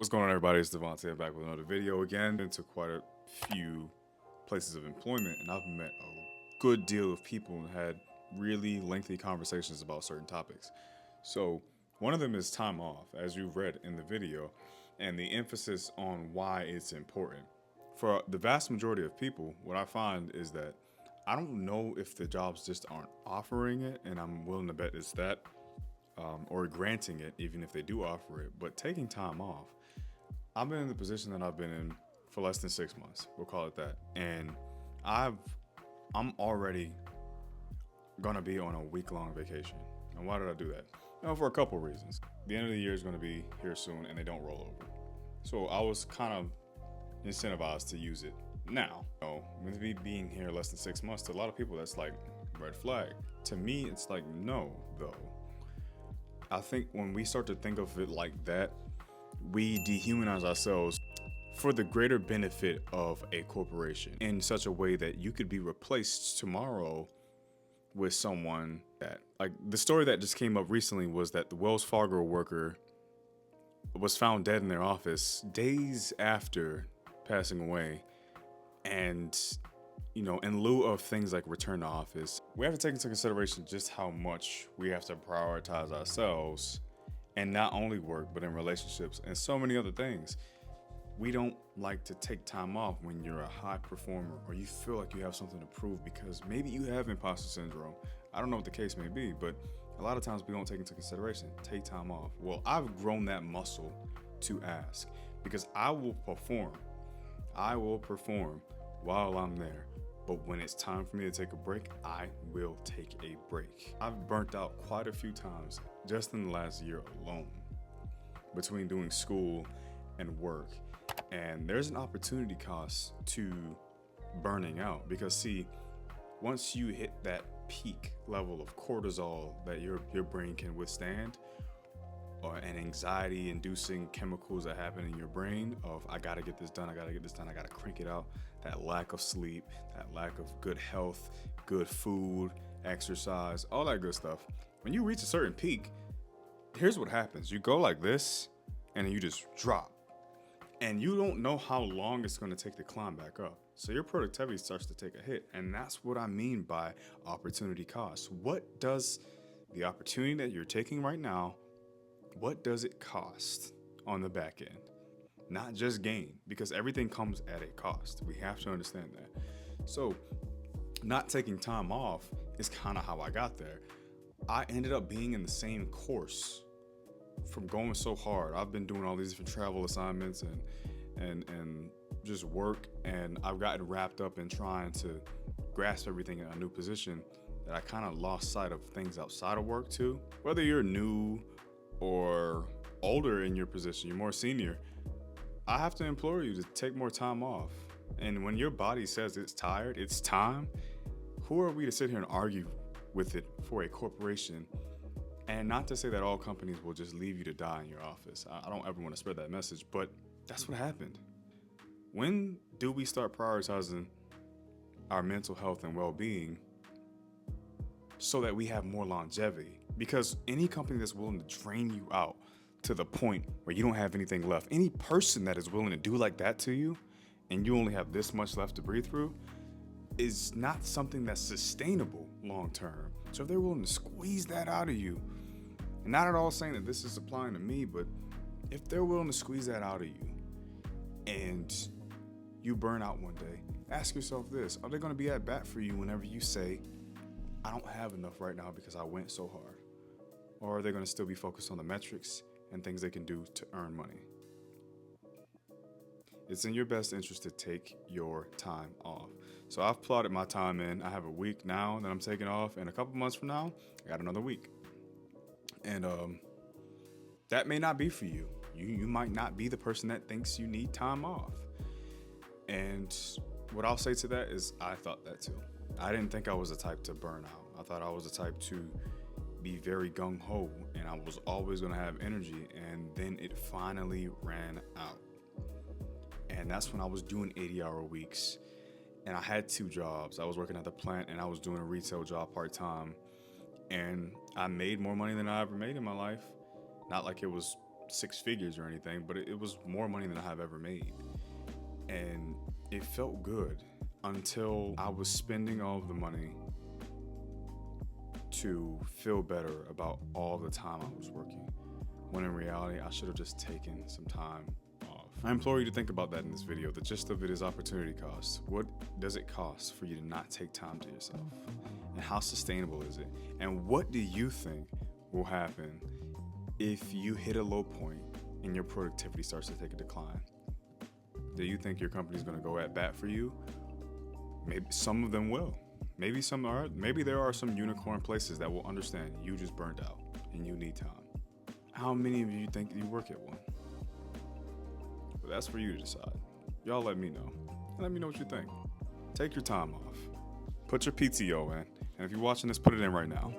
What's going on, everybody? It's Devontae. I'm back with another video again. Into quite a few places of employment, and I've met a good deal of people and had really lengthy conversations about certain topics. So, one of them is time off, as you've read in the video, and the emphasis on why it's important. For the vast majority of people, what I find is that I don't know if the jobs just aren't offering it, and I'm willing to bet it's that, or granting it, even if they do offer it, but taking time off. I've been in the position that I've been in for less than 6 months. We'll call it that. And I've I'm already gonna be on a week-long vacation. And why did I do that? For a couple reasons. The end of the year is gonna be here soon, and they don't roll over. So I was kind of incentivized to use it now. With me being here less than 6 months, to a lot of people that's like red flag. To me, it's like no, though. I think when we start to think of it like that, we dehumanize ourselves for the greater benefit of a corporation in such a way that you could be replaced tomorrow with someone that, like, the story that just came up recently was that the Wells Fargo worker was found dead in their office days after passing away. And, in lieu of things like return to office, we have to take into consideration just how much we have to prioritize ourselves, and not only work, but in relationships and so many other things. We don't like to take time off when you're a high performer or you feel like you have something to prove because maybe you have imposter syndrome. I don't know what the case may be, but a lot of times we don't take into consideration, take time off. Well, I've grown that muscle to ask because I will perform. I will perform while I'm there. But when it's time for me to take a break, I will take a break. I've burnt out quite a few times just in the last year alone between doing school and work. And there's an opportunity cost to burning out because, see, once you hit that peak level of cortisol that your brain can withstand, and anxiety inducing chemicals that happen in your brain of I gotta get this done, I gotta crank it out, that lack of sleep, that lack of good health, good food, exercise, all that good stuff. When you reach a certain peak, here's what happens. You go like this and then you just drop. And you don't know how long it's gonna take to climb back up. So your productivity starts to take a hit. And that's what I mean by opportunity cost. What does the opportunity that you're taking right now, what does it cost on the back end? Not just gain, because everything comes at a cost. We have to understand that. So not taking time off is kind of how I got there. I ended up being in the same course from going so hard. I've been doing all these different travel assignments and just work, and I've gotten wrapped up in trying to grasp everything in a new position that I kind of lost sight of things outside of work too. Whether you're new or older in your position, you're more senior, I have to implore you to take more time off. And when your body says it's tired, it's time, who are we to sit here and argue with it for a corporation? And not to say that all companies will just leave you to die in your office. I don't ever want to spread that message, but that's what happened. When do we start prioritizing our mental health and well-being so that we have more longevity? Because any company that's willing to drain you out to the point where you don't have anything left, any person that is willing to do like that to you and you only have this much left to breathe through, is not something that's sustainable long term. So if they're willing to squeeze that out of you, and not at all saying that this is applying to me, but if they're willing to squeeze that out of you and you burn out one day, ask yourself this: are they going to be at bat for you whenever you say, I don't have enough right now because I went so hard? Or are they going to still be focused on the metrics and things they can do to earn money? It's in your best interest to take your time off. So I've plotted my time in. I have a week now that I'm taking off, and a couple months from now, I got another week. And that may not be for you. You might not be the person that thinks you need time off. And what I'll say to that is I thought that too. I didn't think I was the type to burn out. I thought I was the type to be very gung-ho, and I was always going to have energy, and then it finally ran out. And that's when I was doing 80-hour weeks, and I had 2 jobs. I was working at the plant, and I was doing a retail job part-time, and I made more money than I ever made in my life. Not like it was six figures or anything, but it was more money than I have ever made. And it felt good until I was spending all of the money to feel better about all the time I was working, when in reality, I should have just taken some time off. I implore you to think about that in this video. The gist of it is opportunity cost. What does it cost for you to not take time to yourself? And how sustainable is it? And what do you think will happen if you hit a low point and your productivity starts to take a decline? Do you think your company's going to go at bat for you? Maybe some of them will. Maybe some are. Maybe there are some unicorn places that will understand you just burned out and you need time. How many of you think you work at one? Well, that's for you to decide. Y'all let me know. Let me know what you think. Take your time off. Put your PTO in. And if you're watching this, put it in right now.